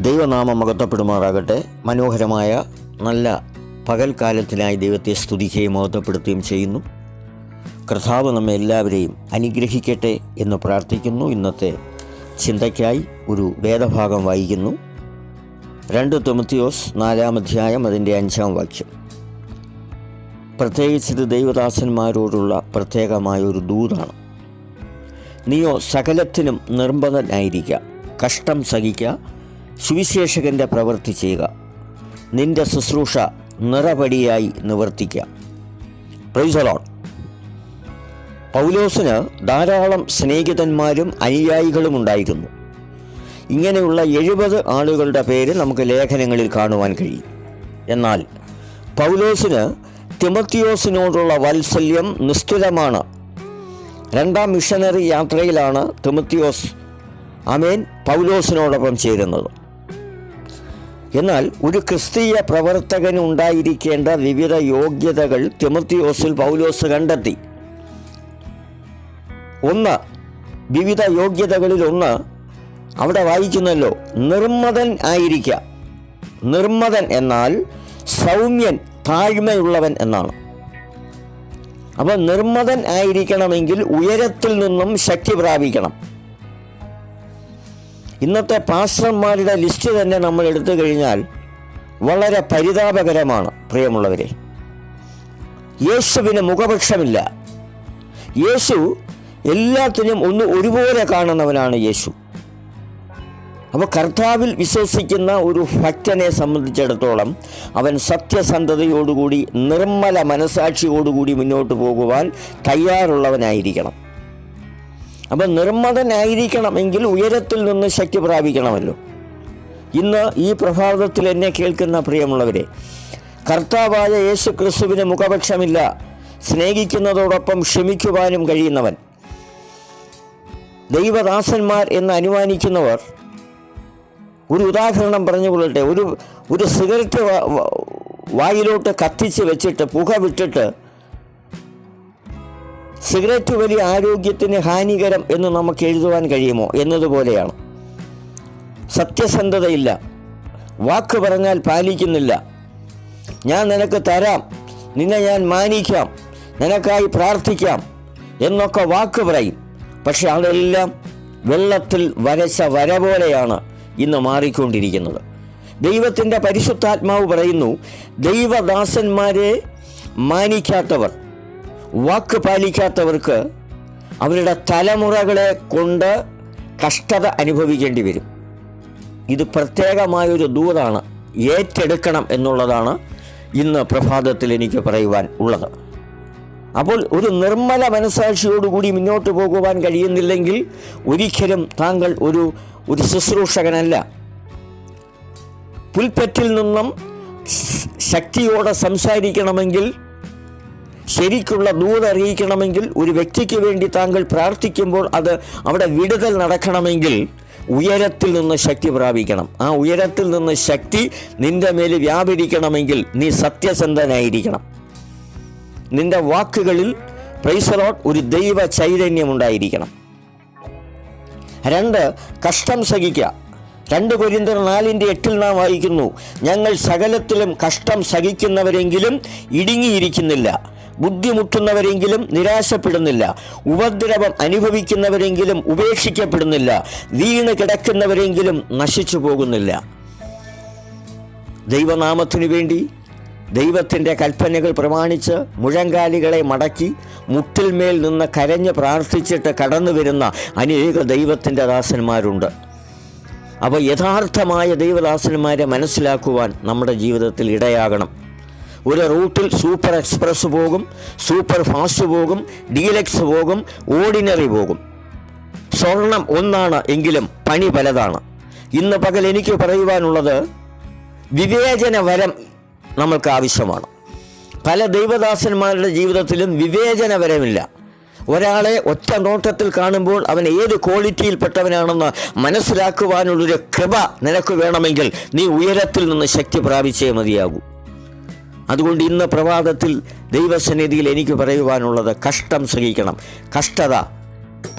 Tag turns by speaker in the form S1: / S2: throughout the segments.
S1: ദൈവനാമം മഹത്വപ്പെടുമാറാകട്ടെ. മനോഹരമായ നല്ല പകൽക്കാലത്തിനായി ദൈവത്തെ സ്തുതിക്കുകയും മഹത്വപ്പെടുത്തുകയും ചെയ്യുന്നു. കർത്താവ് നമ്മെ എല്ലാവരെയും അനുഗ്രഹിക്കട്ടെ എന്ന് പ്രാർത്ഥിക്കുന്നു. ഇന്നത്തെ ചിന്തയ്ക്കായി ഒരു വേദഭാഗം വായിക്കുന്നു. 2 തിമോത്തിയോസ് 4-ാം അധ്യായം അതിൻ്റെ 5-ാം വാക്യം. പ്രത്യേകിച്ചത് ദൈവദാസന്മാരോടുള്ള പ്രത്യേകമായ ഒരു ദൂതാണ്. നീയോ സകലത്തിനും നിർബന്ധനായിരിക്കുക, കഷ്ടം സഹിക്കുക, സുവിശേഷകൻ്റെ പ്രവൃത്തി ചെയ്യുക, നിന്റെ ശുശ്രൂഷ നിറപടിയായി നിവർത്തിക്കുക. Praise the Lord. പൗലോസിന് ധാരാളം സ്നേഹിതന്മാരും അനുയായികളും ഉണ്ടായിരുന്നു. ഇങ്ങനെയുള്ള 70 ആളുകളുടെ പേര് നമുക്ക് ലേഖനങ്ങളിൽ കാണുവാൻ കഴിയും. എന്നാൽ പൗലോസിന് തിമോത്തിയോസിനോടുള്ള വാത്സല്യം നിസ്തുലമാണ്. 2-ാം മിഷനറി യാത്രയിലാണ് തിമോത്തിയോസ് പൗലോസിനോടൊപ്പം ചേരുന്നത്. എന്നാൽ ഒരു ക്രിസ്തീയ പ്രവർത്തകന് ഉണ്ടായിരിക്കേണ്ട വിവിധ യോഗ്യതകൾ തിമോത്തിയോസിൽ പൗലോസ് കണ്ടെത്തി. വിവിധ യോഗ്യതകളിൽ ഒന്ന് അവിടെ വായിക്കുന്നല്ലോ, നിർമ്മതൻ ആയിരിക്കുക. നിർമ്മതൻ എന്നാൽ സൗമ്യൻ, താഴ്മയുള്ളവൻ എന്നാണ്. അപ്പോൾ നിർമ്മതൻ ആയിരിക്കണമെങ്കിൽ ഉയരത്തിൽ നിന്നും ശക്തി പ്രാപിക്കണം. ഇന്നത്തെ പാസ്റ്റർമാരുടെ ലിസ്റ്റ് തന്നെ നമ്മൾ എടുത്തു കഴിഞ്ഞാൽ വളരെ പരിതാപകരമാണ്. പ്രിയമുള്ളവരെ, യേശുവിന് മുഖപക്ഷമില്ല. യേശു എല്ലാത്തിനും ഒരുപോലെ കാണുന്നവനാണ് യേശു. അപ്പോൾ കർത്താവിൽ വിശ്വസിക്കുന്ന ഒരു ഭക്തനെ സംബന്ധിച്ചിടത്തോളം അവൻ സത്യസന്ധതയോടുകൂടി നിർമ്മല മനസാക്ഷിയോടുകൂടി മുന്നോട്ട് പോകുവാൻ തയ്യാറുള്ളവനായിരിക്കണം. അപ്പം നിർമ്മതനായിരിക്കണമെങ്കിൽ ഉയരത്തിൽ നിന്ന് ശക്തി പ്രാപിക്കണമല്ലോ. ഇന്ന് ഈ പ്രഭാതത്തിൽ എന്നെ കേൾക്കുന്ന പ്രിയമുള്ളവരെ, കർത്താവായ യേശു ക്രിസ്തുവിന് മുഖപക്ഷമില്ല. സ്നേഹിക്കുന്നതോടൊപ്പം ക്ഷമിക്കുവാനും കഴിയുന്നവൻ. ദൈവദാസന്മാർ എന്ന് അനുമാനിക്കുന്നവർ, ഒരു ഉദാഹരണം പറഞ്ഞുകൊള്ളട്ടെ, ഒരു സിഗരറ്റ് വായിലോട്ട് കത്തിച്ച് വെച്ചിട്ട് പുക വിട്ടിട്ട് സിഗരറ്റ് വലിയ ആരോഗ്യത്തിന് ഹാനികരം എന്ന് നമുക്ക് എഴുതുവാൻ കഴിയുമോ എന്നതുപോലെയാണ്. സത്യസന്ധതയില്ല, വാക്ക് പറഞ്ഞാൽ പാലിക്കുന്നില്ല. ഞാൻ നിനക്ക് തരാം, നിന്നെ ഞാൻ മാനിക്കാം, നിനക്കായി പ്രാർത്ഥിക്കാം എന്നൊക്കെ വാക്ക് പറയും. പക്ഷെ അതെല്ലാം വെള്ളത്തിൽ വരച്ച വര പോലെയാണ് ഇന്ന് മാറിക്കൊണ്ടിരിക്കുന്നത്. ദൈവത്തിൻ്റെ പരിശുദ്ധാത്മാവ് പറയുന്നു, ദൈവദാസന്മാരെ മാനിക്കാത്തവർ, വാക്ക് പാലിക്കാത്തവർക്ക് അവരുടെ തലമുറകളെ കൊണ്ട് കഷ്ടത അനുഭവിക്കേണ്ടി വരും. ഇത് പ്രത്യേകമായൊരു ദൂതാണ്. ഏറ്റെടുക്കണം എന്നുള്ളതാണ് ഇന്ന് പ്രഭാതത്തിൽ എനിക്ക് പറയുവാൻ ഉള്ളത്. അപ്പോൾ ഒരു നിർമ്മല മനസാക്ഷിയോടുകൂടി മുന്നോട്ട് പോകുവാൻ കഴിയുന്നില്ലെങ്കിൽ ഒരിക്കലും താങ്കൾ ഒരു ശുശ്രൂഷകനല്ല. പുൽപ്പറ്റിൽ നിന്നും ശക്തിയോടെ സംസാരിക്കണമെങ്കിൽ, ശരിക്കുള്ള ദൂത് അറിയിക്കണമെങ്കിൽ, ഒരു വ്യക്തിക്ക് വേണ്ടി താങ്കൾ പ്രാർത്ഥിക്കുമ്പോൾ അത് അവിടെ വിടുതൽ നടക്കണമെങ്കിൽ ഉയരത്തിൽ നിന്ന് ശക്തി പ്രാപിക്കണം. ആ ഉയരത്തിൽ നിന്ന് ശക്തി നിന്റെ മേൽ വ്യാപരിക്കണമെങ്കിൽ നീ സത്യസന്ധനായിരിക്കണം. നിന്റെ വാക്കുകളിൽ പ്രൈസ് ദി ലോർഡ് ഒരു ദൈവ ചൈതന്യം ഉണ്ടായിരിക്കണം. 2, കഷ്ടം സഹിക്കുക. 2 കൊരിന്ത്യർ 4:8 നാം വായിക്കുന്നു, ഞങ്ങൾ സകലത്തിലും കഷ്ടം സഹിക്കുന്നവരെങ്കിലും ഇടുങ്ങിയിരിക്കുന്നില്ല, ബുദ്ധിമുട്ടുന്നവരെങ്കിലും നിരാശപ്പെടുന്നില്ല, ഉപദ്രവം അനുഭവിക്കുന്നവരെങ്കിലും ഉപേക്ഷിക്കപ്പെടുന്നില്ല, വീണ് കിടക്കുന്നവരെങ്കിലും നശിച്ചു പോകുന്നില്ല. ദൈവനാമത്തിനു വേണ്ടി ദൈവത്തിൻ്റെ കൽപ്പനകൾ പ്രമാണിച്ച് മുഴങ്കാലികളെ മടക്കി മുട്ടിൽമേൽ നിന്ന് കരഞ്ഞ് പ്രാർത്ഥിച്ചിട്ട് കടന്നു വരുന്ന അനേക ദൈവത്തിൻ്റെ ദാസന്മാരുണ്ട്. അപ്പോൾ യഥാർത്ഥമായ ദൈവദാസന്മാരെ മനസ്സിലാക്കുവാൻ നമ്മുടെ ജീവിതത്തിൽ ഇടയാകണം. ഒരു റൂട്ടിൽ സൂപ്പർ എക്സ്പ്രസ് പോകും, സൂപ്പർ ഫാസ്റ്റ് പോകും, ഡീലക്സ് പോകും, ഓർഡിനറി പോകും. സ്വർണം ഒന്നാണ് എങ്കിലും പണി പലതാണ്. ഇന്ന് പകൽ എനിക്ക് പറയുവാനുള്ളത്, വിവേചന വരം നമ്മൾക്ക് ആവശ്യമാണ്. പല ദൈവദാസന്മാരുടെ ജീവിതത്തിലും വിവേചന വരമില്ല. ഒരാളെ ഒറ്റ നോട്ടത്തിൽ കാണുമ്പോൾ അവൻ ഏത് ക്വാളിറ്റിയിൽപ്പെട്ടവനാണെന്ന് മനസ്സിലാക്കുവാനുള്ളൊരു കൃപ നിനക്ക് വേണമെങ്കിൽ നീ ഉയരത്തിൽ നിന്ന് ശക്തി പ്രാപിച്ചേ മതിയാകൂ. അതുകൊണ്ട് ഇന്ന് പ്രഭാതത്തിൽ ദൈവസന്നിധിയിൽ എനിക്ക് പറയുവാനുള്ളത്, കഷ്ടം സഹിക്കണം. കഷ്ടത,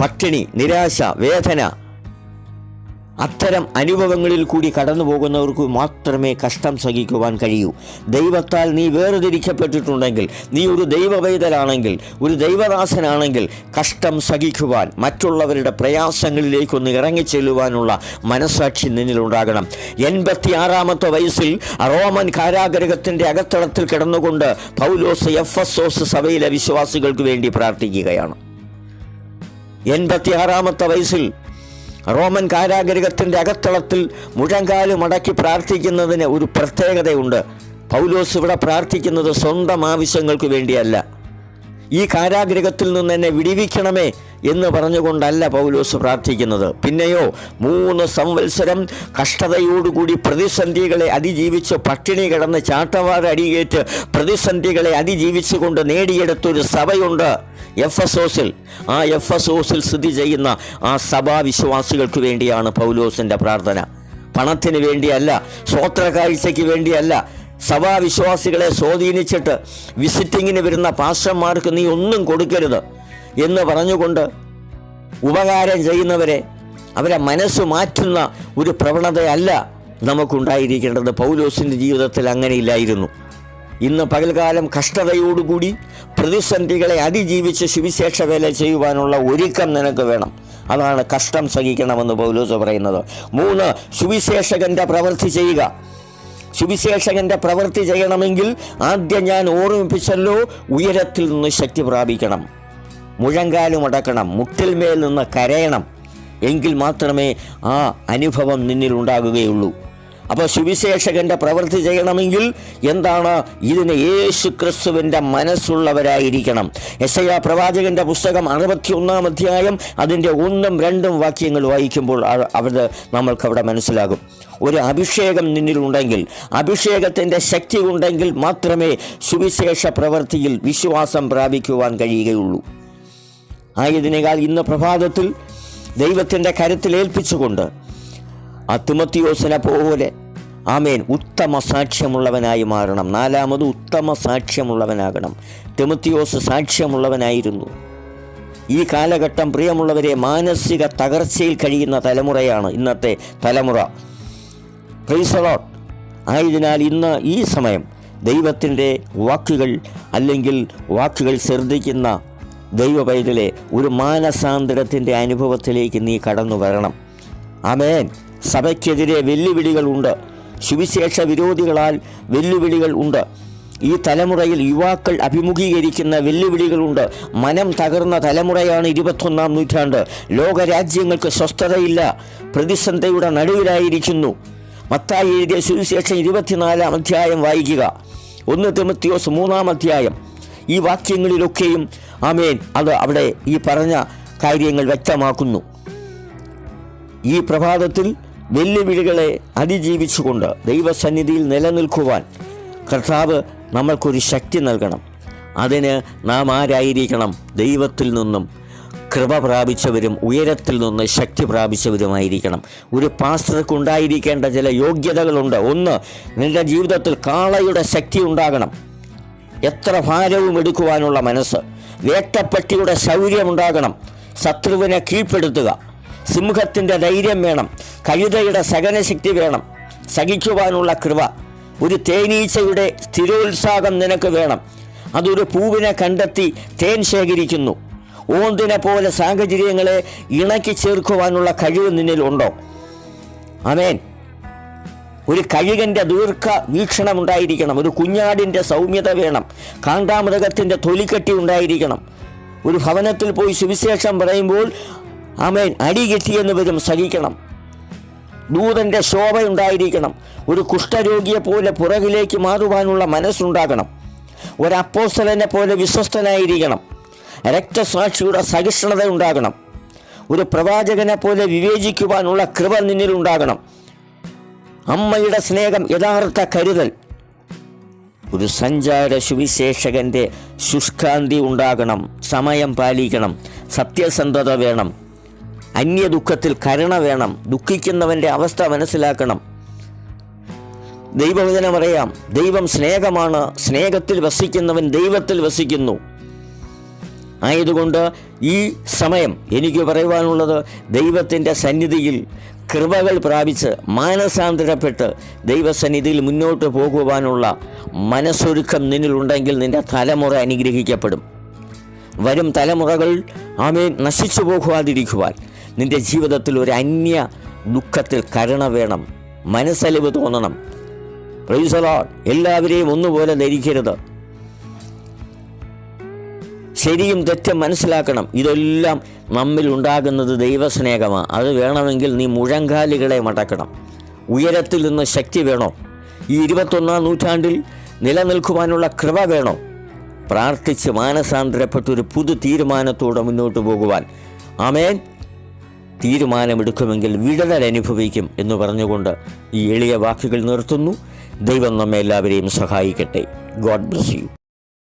S1: പട്ടിണി, നിരാശ, വേദന, അത്തരം അനുഭവങ്ങളിൽ കൂടി കടന്നു പോകുന്നവർക്ക് മാത്രമേ കഷ്ടം സഹിക്കുവാൻ കഴിയൂ. ദൈവത്താൽ നീ വേർതിരിക്കപ്പെട്ടിട്ടുണ്ടെങ്കിൽ, നീ ഒരു ദൈവവൈതലാണെങ്കിൽ, ഒരു ദൈവദാസനാണെങ്കിൽ, കഷ്ടം സഹിക്കുവാൻ, മറ്റുള്ളവരുടെ പ്രയാസങ്ങളിലേക്കൊന്ന് ഇറങ്ങിച്ചെല്ലുവാനുള്ള മനസ്സാക്ഷി നിന്നിലുണ്ടാകണം. 86-ാമത്തെ വയസ്സിൽ റോമൻ കാരാഗൃഹത്തിൻ്റെ അകത്തളത്തിൽ കിടന്നുകൊണ്ട് പൗലോസ് എഫെസോസ് സഭയിലെ വിശ്വാസികൾക്ക് വേണ്ടി പ്രാർത്ഥിക്കുകയാണ്. 86-ാമത്തെ വയസ്സിൽ റോമൻ കാരാഗൃഹത്തിൻ്റെ അകത്തളത്തിൽ മുഴങ്കാല് മടക്കി പ്രാർത്ഥിക്കുന്നതിന് ഒരു പ്രത്യേകതയുണ്ട്. പൗലോസ് ഇവിടെ പ്രാർത്ഥിക്കുന്നത് സ്വന്തം ആവശ്യങ്ങൾക്ക് വേണ്ടിയല്ല. ഈ കാരാഗൃഹത്തിൽ നിന്ന് എന്നെ വിടിവിക്കണമേ എന്ന് പറഞ്ഞുകൊണ്ടല്ല പൗലോസ് പ്രാർത്ഥിക്കുന്നത്. പിന്നെയോ 3 സംവത്സരം കഷ്ടതയോടുകൂടി പ്രതിസന്ധികളെ അതിജീവിച്ച് പട്ടിണി കിടന്ന് ചാട്ടവാറ് അടിയേറ്റ് പ്രതിസന്ധികളെ അതിജീവിച്ചുകൊണ്ട് നേടിയെടുത്തൊരു സഭയുണ്ട് എഫെസോസിൽ. ആ എഫെസോസിൽ സ്ഥിതി ചെയ്യുന്ന ആ സഭാവിശ്വാസികൾക്ക് വേണ്ടിയാണ് പൗലോസിൻ്റെ പ്രാർത്ഥന. പണത്തിന് വേണ്ടിയല്ല, സ്വോത്രകാഴ്ചയ്ക്ക് വേണ്ടിയല്ല. സഭാവിശ്വാസികളെ സ്വാധീനിച്ചിട്ട് വിസിറ്റിങ്ങിന് വരുന്ന പാസ്റ്റർമാർക്ക് നീ ഒന്നും കൊടുക്കരുത് എന്ന് പറഞ്ഞുകൊണ്ട് ഉപകാരം ചെയ്യുന്നവരെ, അവരെ മനസ്സ് മാറ്റുന്ന ഒരു പ്രവണതയല്ല നമുക്കുണ്ടായിരിക്കേണ്ടത്. പൗലോസിൻ്റെ ജീവിതത്തിൽ അങ്ങനെയില്ലായിരുന്നു. ഇന്ന് പകൽക്കാലം കഷ്ടതയോടുകൂടി പ്രതിസന്ധികളെ അതിജീവിച്ച് സുവിശേഷ വേല ചെയ്യുവാനുള്ള ഒരുക്കം നിനക്ക് വേണം. അതാണ് കഷ്ടം സഹിക്കണമെന്ന് പൗലോസ് പറയുന്നത്. 3 സുവിശേഷകൻ്റെ പ്രവൃത്തി ചെയ്യുക. സുവിശേഷകൻ്റെ പ്രവൃത്തി ചെയ്യണമെങ്കിൽ ആദ്യം ഞാൻ ഓർമ്മിപ്പിച്ചല്ലോ, ഉയരത്തിൽ നിന്ന് ശക്തി പ്രാപിക്കണം, മുഴങ്കാലുമടക്കണം, മുട്ടിൽമേൽ നിന്ന് കരയണം. എങ്കിൽ മാത്രമേ ആ അനുഭവം നിന്നിൽ ഉണ്ടാകുകയുള്ളൂ. അപ്പോൾ സുവിശേഷകൻ്റെ പ്രവൃത്തി ചെയ്യണമെങ്കിൽ എന്താണ്? ഇതിന് യേശു ക്രിസ്തുവിൻ്റെ മനസ്സുള്ളവരായിരിക്കണം. യെശയ്യാ പ്രവാചകൻ്റെ പുസ്തകം 61-ാം അധ്യായം അതിൻ്റെ 1-2 വാക്യങ്ങൾ വായിക്കുമ്പോൾ അത് നമ്മൾക്കവിടെ മനസ്സിലാകും. ഒരു അഭിഷേകം നിന്നിലുണ്ടെങ്കിൽ, അഭിഷേകത്തിൻ്റെ ശക്തി ഉണ്ടെങ്കിൽ മാത്രമേ സുവിശേഷ പ്രവൃത്തിയിൽ വിശ്വാസം പ്രാപിക്കുവാൻ കഴിയുകയുള്ളൂ. ആയതിനേക്കാൾ ഇന്ന് പ്രഭാതത്തിൽ ദൈവത്തിൻ്റെ കരുത്തിൽ ഏൽപ്പിച്ചുകൊണ്ട് ആ തിമോത്തിയോസിനെ പോലെ ആമേൻ ഉത്തമ സാക്ഷ്യമുള്ളവനായി മാറണം. 4-മത് ഉത്തമ സാക്ഷ്യമുള്ളവനാകണം. തിമോത്തിയോസ് സാക്ഷ്യമുള്ളവനായിരുന്നു. ഈ കാലഘട്ടം പ്രിയമുള്ളവരെ മാനസിക തകർച്ചയിൽ കഴിയുന്ന തലമുറയാണ് ഇന്നത്തെ തലമുറ. Price the Lord. ആയതിനാൽ ഇന്ന് ഈ സമയം ദൈവത്തിൻ്റെ വാക്കുകൾ അല്ലെങ്കിൽ വാക്കുകൾ ശ്രദ്ധിക്കുന്ന ദൈവപൈതലെ ഒരു മാനസാന്തരത്തിൻ്റെ അനുഭവത്തിലേക്ക് നീ കടന്നു വരണം. ആമേൻ. സഭയ്ക്കെതിരെ വെല്ലുവിളികളുണ്ട്. സുവിശേഷ വിരോധികളാൽ വെല്ലുവിളികൾ ഉണ്ട്. ഈ തലമുറയിൽ യുവാക്കൾ അഭിമുഖീകരിക്കുന്ന വെല്ലുവിളികളുണ്ട്. മനം തകർന്ന തലമുറയാണ് 21-ാം നൂറ്റാണ്ട്. ലോകരാജ്യങ്ങൾക്ക് സ്വസ്ഥതയില്ല, പ്രതിസന്ധിയുടെ നടുവിലായിരിക്കുന്നു. മത്തായി എഴുതിയ സുവിശേഷം 24-ാം അധ്യായം വായിക്കുക. 1 തിമോത്തിയോസ് 3-ാം അധ്യായം. ഈ വാക്യങ്ങളിലൊക്കെയും ആമേൻ അത് അവിടെ ഈ പറഞ്ഞ കാര്യങ്ങൾ വ്യക്തമാക്കുന്നു. ഈ പ്രഭാതത്തിൽ വെല്ലുവിളികളെ അതിജീവിച്ചുകൊണ്ട് ദൈവസന്നിധിയിൽ നിലനിൽക്കുവാൻ കർത്താവ് നമ്മൾക്കൊരു ശക്തി നൽകണം. അതിന് നാം ആരായിരിക്കണം? ദൈവത്തിൽ നിന്നും കൃപ പ്രാപിച്ചവരും ഉയരത്തിൽ നിന്ന് ശക്തി പ്രാപിച്ചവരുമായിരിക്കണം. ഒരു പാസ്റ്റർക്കുണ്ടായിരിക്കേണ്ട ചില യോഗ്യതകളുണ്ട്. 1, നിൻ്റെ ജീവിതത്തിൽ കാളയുടെ ശക്തി ഉണ്ടാകണം. എത്ര ഭാരവും എടുക്കുവാനുള്ള മനസ്സ്. വേട്ടപ്പട്ടിയുടെ ശൗര്യമുണ്ടാകണം. ശത്രുവിനെ കീഴ്പ്പെടുത്തുക. സിംഹത്തിൻ്റെ ധൈര്യം വേണം. കഴുതയുടെ സഹനശക്തി വേണം. സഹിക്കുവാനുള്ള കൃപ. ഒരു തേനീച്ചയുടെ സ്ഥിരോത്സാഹം നിനക്ക് വേണം. അതൊരു പൂവിനെ കണ്ടെത്തി തേൻ ശേഖരിക്കുന്നു. ഓന്തിനെ പോലെ സാഹചര്യങ്ങളെ ഇണക്കി ചേർക്കുവാനുള്ള കഴിവ് നിന്നിലുണ്ടോ? ആമേൻ. ഒരു കഴുകൻ്റെ ദീർഘ വീക്ഷണം ഉണ്ടായിരിക്കണം. ഒരു കുഞ്ഞാടിൻ്റെ സൗമ്യത വേണം. കാണ്ടാമൃഗത്തിൻ്റെ തൊലിക്കെട്ടി ഉണ്ടായിരിക്കണം. ഒരു ഭവനത്തിൽ പോയി സുവിശേഷം പറയുമ്പോൾ ആമേൻ അടി കിട്ടിയെന്ന് വരും, സഹിക്കണം. ദൂതൻ്റെ ശോഭയുണ്ടായിരിക്കണം. ഒരു കുഷ്ഠരോഗിയെ പോലെ പുറകിലേക്ക് മാറുവാനുള്ള മനസ്സുണ്ടാകണം. ഒരു അപ്പോസ്തലനെ പോലെ വിശ്വസ്തനായിരിക്കണം. രക്തസാക്ഷിയുടെ സഹിഷ്ണുത ഉണ്ടാകണം. ഒരു പ്രവാചകനെ പോലെ വിവേചിക്കുവാനുള്ള കൃപ നിന്നിലുണ്ടാകണം. അമ്മയുടെ സ്നേഹം, യഥാർത്ഥ കരുതൽ. ഒരു സഞ്ചാര സുവിശേഷകൻ്റെ ശുഷ്കാന്തി ഉണ്ടാകണം. സമയം പാലിക്കണം. സത്യസന്ധത വേണം. അന്യദുഃഖത്തിൽ കരുണ വേണം. ദുഃഖിക്കുന്നവൻ്റെ അവസ്ഥ മനസ്സിലാക്കണം. ദൈവവചനം അറിയാം, ദൈവം സ്നേഹമാണ്. സ്നേഹത്തിൽ വസിക്കുന്നവൻ ദൈവത്തിൽ വസിക്കുന്നു. ആയതുകൊണ്ട് ഈ സമയം എനിക്ക് പറയുവാനുള്ളത്, ദൈവത്തിൻ്റെ സന്നിധിയിൽ കൃപകൾ പ്രാപിച്ച് മാനസാന്തരപ്പെട്ട് ദൈവസന്നിധിയിൽ മുന്നോട്ട് പോകുവാനുള്ള മനസ്സൊരുക്കം നിന്നിലുണ്ടെങ്കിൽ നിൻ്റെ തലമുറ അനുഗ്രഹിക്കപ്പെടും. വരും തലമുറകൾ ആമേൻ നശിച്ചു പോകുവാതിരിക്കുവാൻ നിൻ്റെ ജീവിതത്തിൽ ഒരു അന്യ ദുഃഖത്തിൽ കരുണ വേണം, മനസ്സലിവ് തോന്നണം. Price the Lord. എല്ലാവരെയും ഒന്നുപോലെ ധരിക്കരുത്. ശരിയും തെറ്റും മനസ്സിലാക്കണം. ഇതെല്ലാം നമ്മിൽ ഉണ്ടാകുന്നത് ദൈവസ്നേഹമാണ്. അത് വേണമെങ്കിൽ നീ മുഴങ്കാലുകളെ മടക്കണം. ഉയരത്തിൽ നിന്ന് ശക്തി വേണോ? ഈ 21-ാം നൂറ്റാണ്ടിൽ നിലനിൽക്കുവാനുള്ള കൃപ വേണോ? പ്രാർത്ഥിച്ച് മാനസാന്തരപ്പെട്ടൊരു പുതു തീരുമാനത്തോടെ മുന്നോട്ട് പോകുവാൻ ആമേൻ തീരുമാനമെടുക്കുമെങ്കിൽ വിടുതൽ അനുഭവിക്കും എന്ന് പറഞ്ഞുകൊണ്ട് ഈ എളിയ വാക്കുകൾ നിർത്തുന്നു. ദൈവം നമ്മെ എല്ലാവരെയും സഹായിക്കട്ടെ. God bless you.